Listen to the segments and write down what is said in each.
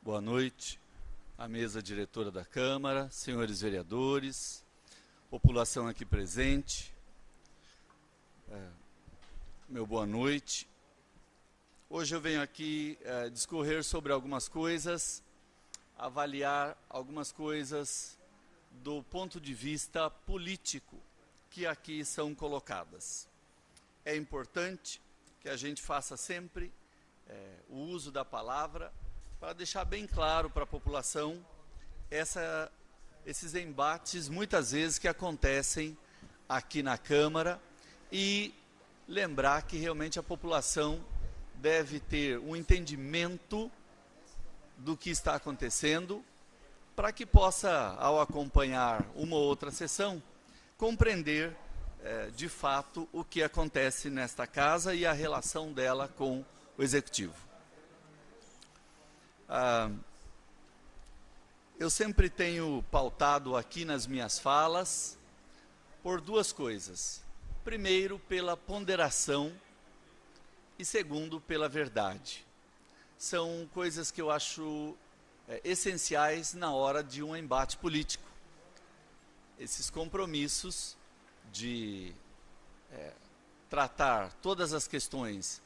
Boa noite à mesa diretora da Câmara, senhores vereadores, população aqui presente. Meu boa noite. Hoje eu venho aqui discorrer sobre algumas coisas, avaliar algumas coisas do ponto de vista político que aqui são colocadas. É importante que a gente faça sempre o uso da palavra para deixar bem claro para a população esses embates, muitas vezes, que acontecem aqui na Câmara, e lembrar que realmente a população deve ter um entendimento do que está acontecendo, para que possa, ao acompanhar uma ou outra sessão, compreender de fato o que acontece nesta casa e a relação dela com o Executivo. Eu sempre tenho pautado aqui nas minhas falas por duas coisas. Primeiro, pela ponderação e segundo, pela verdade. São coisas que eu acho essenciais na hora de um embate político. Esses compromissos de tratar todas as questões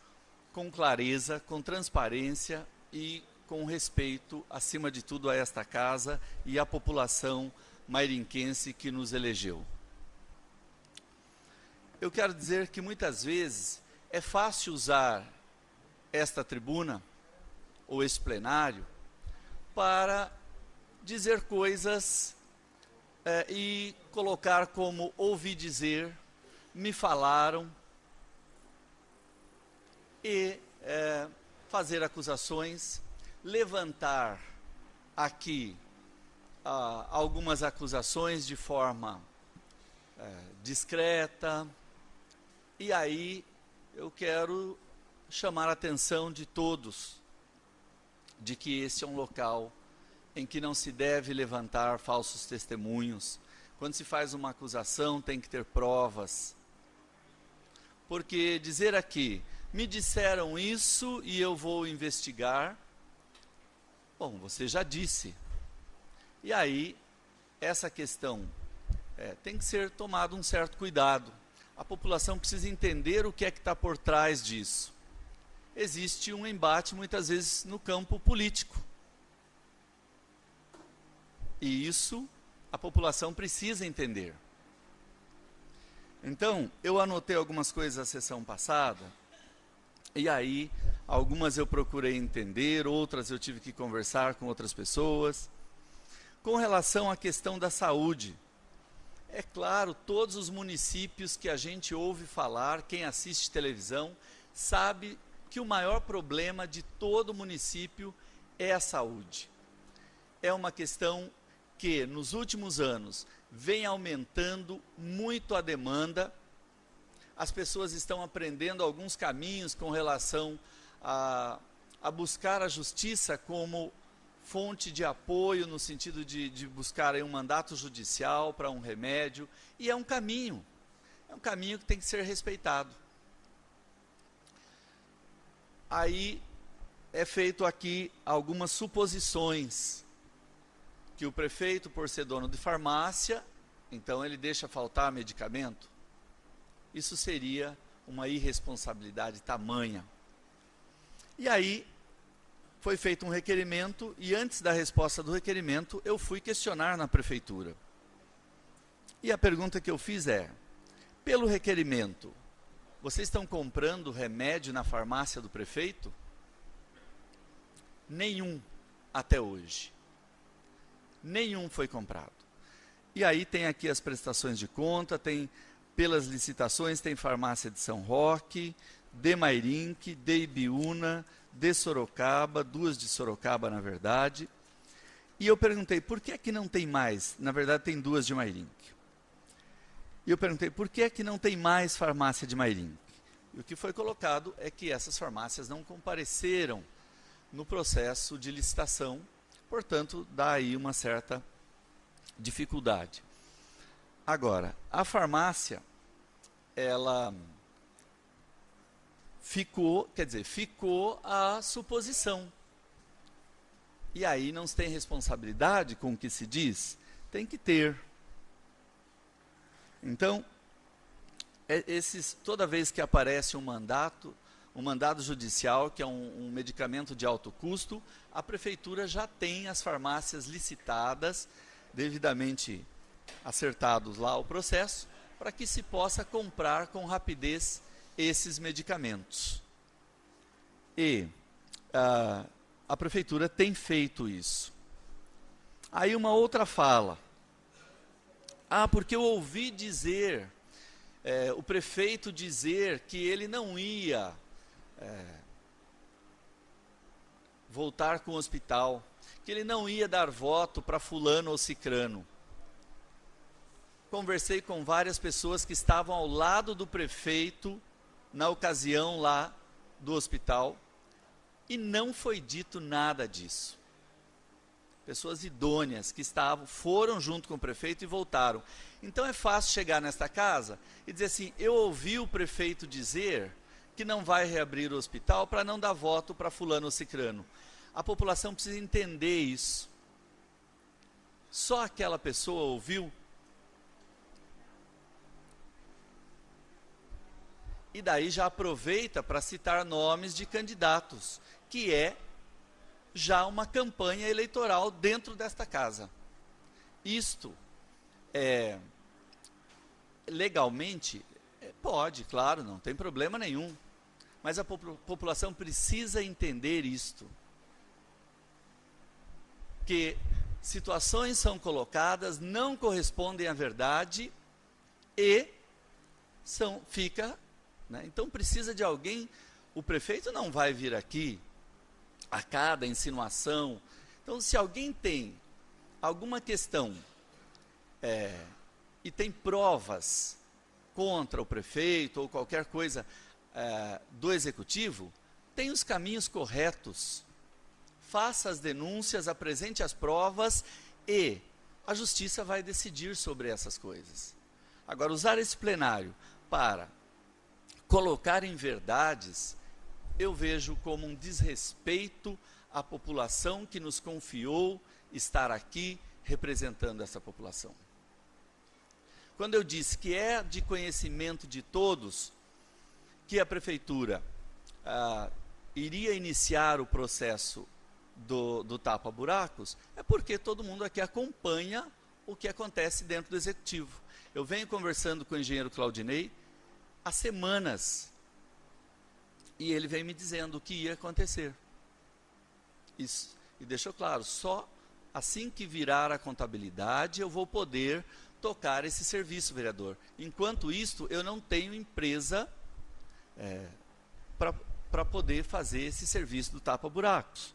com clareza, com transparência e com respeito, acima de tudo, a esta casa e à população mairinquense que nos elegeu. Eu quero dizer que muitas vezes é fácil usar esta tribuna ou esse plenário para dizer coisas e colocar como ouvi dizer, me falaram, e fazer acusações, levantar aqui algumas acusações de forma discreta, e aí eu quero chamar a atenção de todos de que esse é um local em que não se deve levantar falsos testemunhos. Quando se faz uma acusação, tem que ter provas. Porque dizer aqui, me disseram isso e eu vou investigar, bom, você já disse. E aí, essa questão tem que ser tomado um certo cuidado. A população precisa entender o que é que está por trás disso. Existe um embate, muitas vezes, no campo político. E isso a população precisa entender. Então, eu anotei algumas coisas da sessão passada, e aí, algumas eu procurei entender, outras eu tive que conversar com outras pessoas. Com relação à questão da saúde, é claro, todos os municípios que a gente ouve falar, quem assiste televisão, sabe que o maior problema de todo município é a saúde. É uma questão que, nos últimos anos, vem aumentando muito a demanda. As pessoas estão aprendendo alguns caminhos com relação a buscar a justiça como fonte de apoio, no sentido de buscar aí um mandato judicial para um remédio, e é um caminho que tem que ser respeitado. Aí é feito aqui algumas suposições, que o prefeito, por ser dono de farmácia, então ele deixa faltar medicamento. Isso seria uma irresponsabilidade tamanha. E aí foi feito um requerimento, e antes da resposta do requerimento, eu fui questionar na prefeitura. E a pergunta que eu fiz é, pelo requerimento, vocês estão comprando remédio na farmácia do prefeito? Nenhum até hoje. Nenhum foi comprado. E aí tem aqui as prestações de conta, tem pelas licitações, tem farmácia de São Roque, de Mairinque, de Ibiúna, de Sorocaba, duas de Sorocaba na verdade. E eu perguntei, por que é que não tem mais? Na verdade tem duas de Mairinque. E eu perguntei, por que é que não tem mais farmácia de Mairinque? E o que foi colocado é que essas farmácias não compareceram no processo de licitação, portanto, dá aí uma certa dificuldade. Agora, a farmácia, ela ficou a suposição. E aí não se tem responsabilidade com o que se diz? Tem que ter. Então, toda vez que aparece um mandado judicial, que é um medicamento de alto custo, a prefeitura já tem as farmácias licitadas, devidamente acertados lá o processo, para que se possa comprar com rapidez esses medicamentos. E a prefeitura tem feito isso. Aí uma outra fala. Porque eu ouvi dizer, o prefeito dizer que ele não ia voltar com o hospital, que ele não ia dar voto para fulano ou cicrano. Conversei com várias pessoas que estavam ao lado do prefeito na ocasião lá do hospital e não foi dito nada disso. Pessoas idôneas que foram junto com o prefeito e voltaram. Então é fácil chegar nesta casa e dizer assim, eu ouvi o prefeito dizer que não vai reabrir o hospital para não dar voto para fulano ou cicrano. A população precisa entender isso. Só aquela pessoa ouviu. E daí já aproveita para citar nomes de candidatos, que é já uma campanha eleitoral dentro desta casa. Isto, legalmente, pode, claro, não tem problema nenhum. Mas a população precisa entender isto. Que situações são colocadas, não correspondem à verdade e fica... Então precisa de alguém, o prefeito não vai vir aqui a cada insinuação. Então se alguém tem alguma questão e tem provas contra o prefeito ou qualquer coisa do executivo, tem os caminhos corretos. Faça as denúncias, apresente as provas e a justiça vai decidir sobre essas coisas. Agora, usar esse plenário para colocar em verdades, eu vejo como um desrespeito à população que nos confiou estar aqui representando essa população. Quando eu disse que é de conhecimento de todos que a prefeitura iria iniciar o processo do tapa-buracos, é porque todo mundo aqui acompanha o que acontece dentro do executivo. Eu venho conversando com o engenheiro Claudinei há semanas, e ele vem me dizendo o que ia acontecer. Isso, e deixou claro, só assim que virar a contabilidade eu vou poder tocar esse serviço, vereador. Enquanto isto, eu não tenho empresa para poder fazer esse serviço do tapa-buracos.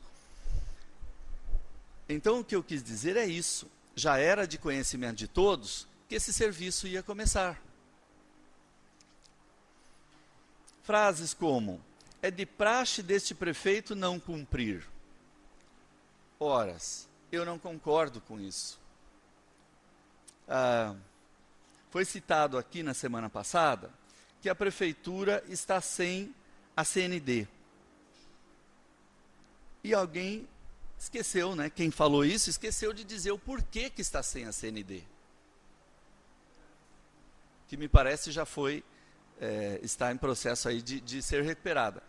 Então, o que eu quis dizer é isso. Já era de conhecimento de todos que esse serviço ia começar. Frases como, é de praxe deste prefeito não cumprir. Horas, eu não concordo com isso. Foi citado aqui na semana passada que a prefeitura está sem a CND. E alguém esqueceu, né? Quem falou isso esqueceu de dizer o porquê que está sem a CND. Que me parece já está em processo aí de ser recuperada.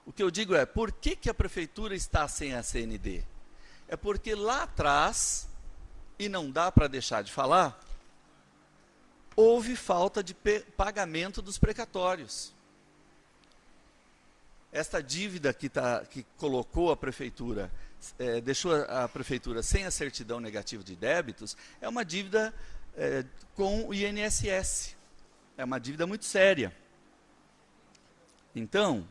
O que eu digo é, por que a prefeitura está sem a CND? É porque lá atrás, e não dá para deixar de falar, houve falta de pagamento dos precatórios. Esta dívida que colocou a prefeitura, deixou a prefeitura sem a certidão negativa de débitos, é uma dívida com o INSS. É uma dívida muito séria. Então,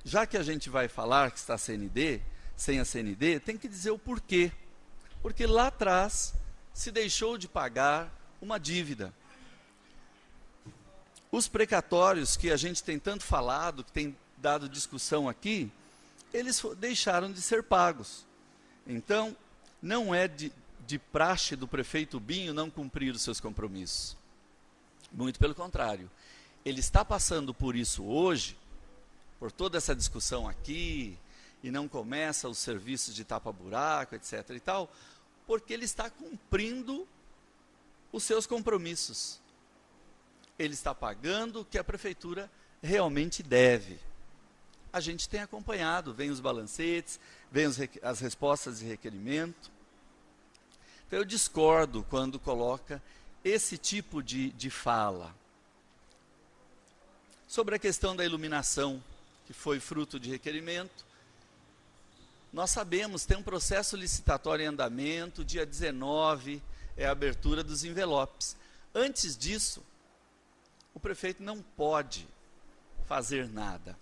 já que a gente vai falar que está sem a CND, tem que dizer o porquê. Porque lá atrás se deixou de pagar uma dívida. Os precatórios que a gente tem tanto falado, que tem dado discussão aqui, eles deixaram de ser pagos. Então, não é de praxe do prefeito Binho não cumprir os seus compromissos. Muito pelo contrário. Ele está passando por isso hoje, por toda essa discussão aqui, e não começa os serviços de tapa-buraco, etc. e tal, porque ele está cumprindo os seus compromissos. Ele está pagando o que a prefeitura realmente deve. A gente tem acompanhado, vem os balancetes, vem as respostas de requerimento. Então eu discordo quando coloca esse tipo de fala. Sobre a questão da iluminação, que foi fruto de requerimento, nós sabemos, tem um processo licitatório em andamento, dia 19 é a abertura dos envelopes. Antes disso, o prefeito não pode fazer nada.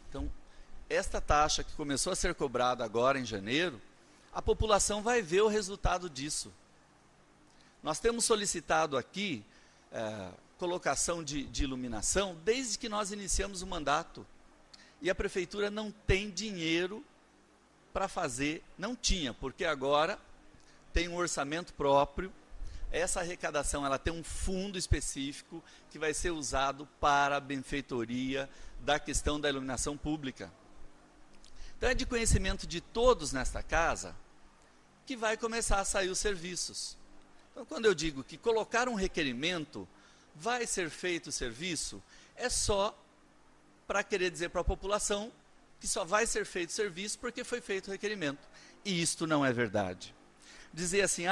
Então, esta taxa que começou a ser cobrada agora em janeiro, a população vai ver o resultado disso. Nós temos solicitado aqui colocação de iluminação desde que nós iniciamos o mandato. E a prefeitura não tem dinheiro para fazer, não tinha, porque agora tem um orçamento próprio. Essa arrecadação ela tem um fundo específico que vai ser usado para a benfeitoria da questão da iluminação pública. Então é de conhecimento de todos nesta casa que vai começar a sair os serviços. Então quando eu digo que colocar um requerimento, vai ser feito o serviço, é só para querer dizer para a população que só vai ser feito o serviço porque foi feito o requerimento. E isto não é verdade. Dizer assim,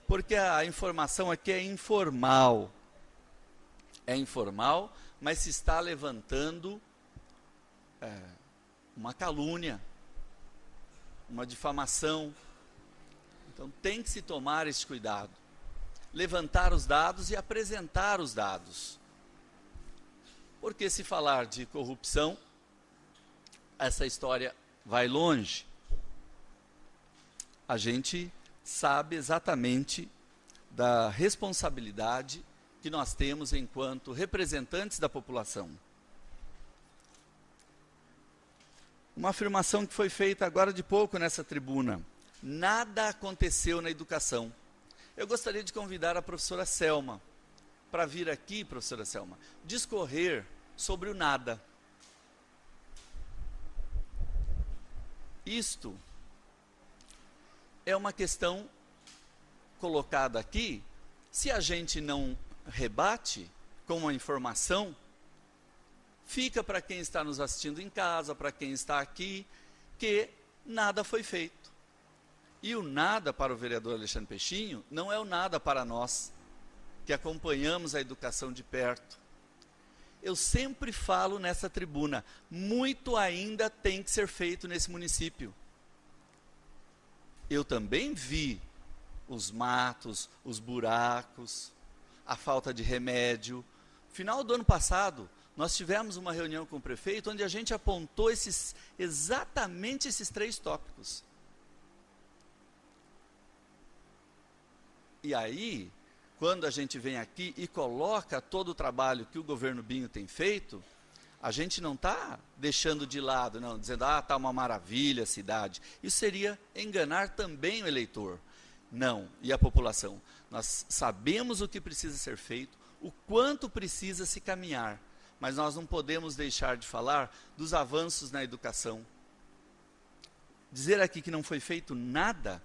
porque a informação aqui é informal. É informal, mas se está levantando uma calúnia, uma difamação. Então tem que se tomar esse cuidado. Levantar os dados e apresentar os dados. Porque se falar de corrupção, essa história vai longe. A gente sabe exatamente da responsabilidade que nós temos enquanto representantes da população. Uma afirmação que foi feita agora de pouco nessa tribuna. Nada aconteceu na educação. Eu gostaria de convidar a professora Selma para vir aqui, professora Selma, discorrer sobre o nada. Isto é uma questão colocada aqui, se a gente não rebate com uma informação, fica para quem está nos assistindo em casa, para quem está aqui, que nada foi feito. E o nada para o vereador Alexandre Peixinho não é o nada para nós, que acompanhamos a educação de perto. Eu sempre falo nessa tribuna, muito ainda tem que ser feito nesse município. Eu também vi os matos, os buracos, a falta de remédio. No final do ano passado, nós tivemos uma reunião com o prefeito, onde a gente apontou exatamente esses 3 tópicos. E aí, quando a gente vem aqui e coloca todo o trabalho que o governo Binho tem feito, a gente não está deixando de lado, não, dizendo, está uma maravilha a cidade. Isso seria enganar também o eleitor. Não, e a população. Nós sabemos o que precisa ser feito, o quanto precisa se caminhar, mas nós não podemos deixar de falar dos avanços na educação. Dizer aqui que não foi feito nada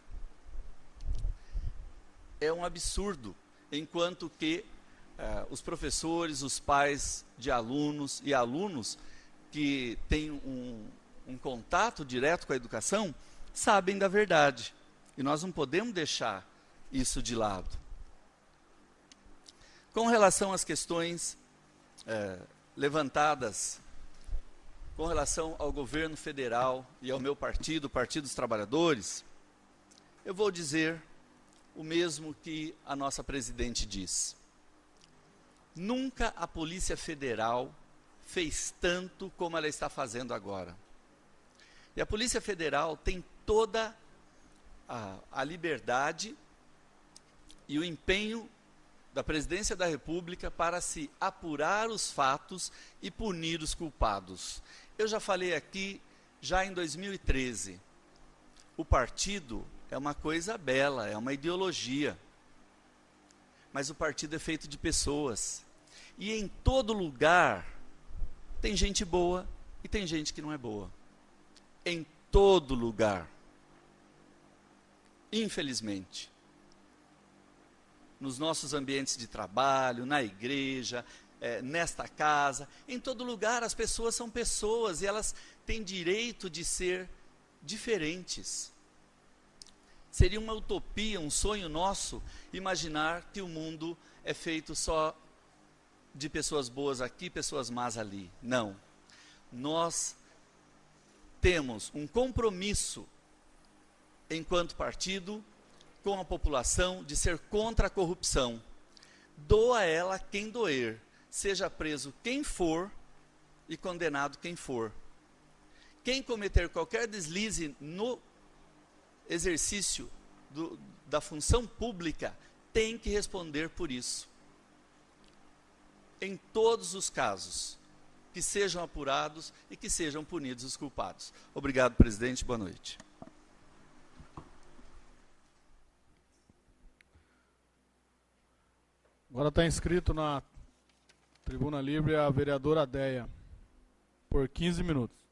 é um absurdo, enquanto que os professores, os pais de alunos e alunos que têm um contato direto com a educação, sabem da verdade. E nós não podemos deixar isso de lado. Com relação às questões levantadas, com relação ao governo federal e ao meu partido, o Partido dos Trabalhadores, eu vou dizer o mesmo que a nossa presidente diz. Nunca a Polícia Federal fez tanto como ela está fazendo agora. E a Polícia Federal tem toda a liberdade e o empenho da Presidência da República para se apurar os fatos e punir os culpados. Eu já falei aqui, já em 2013, o partido é uma coisa bela, é uma ideologia, mas o partido é feito de pessoas. E em todo lugar tem gente boa e tem gente que não é boa. em todo lugar. Infelizmente. Nos nossos ambientes de trabalho, na igreja, nesta casa, em todo lugar as pessoas são pessoas e elas têm direito de ser diferentes. Seria uma utopia, um sonho nosso, imaginar que o mundo é feito só de pessoas boas aqui, pessoas más ali. Não. Nós temos um compromisso, enquanto partido, com a população, de ser contra a corrupção. Doa ela quem doer, seja preso quem for e condenado quem for. Quem cometer qualquer deslize no exercício da função pública tem que responder por isso. Em todos os casos, que sejam apurados e que sejam punidos os culpados. Obrigado, presidente. Boa noite. Agora está inscrito na Tribuna Livre a vereadora Deia, por 15 minutos.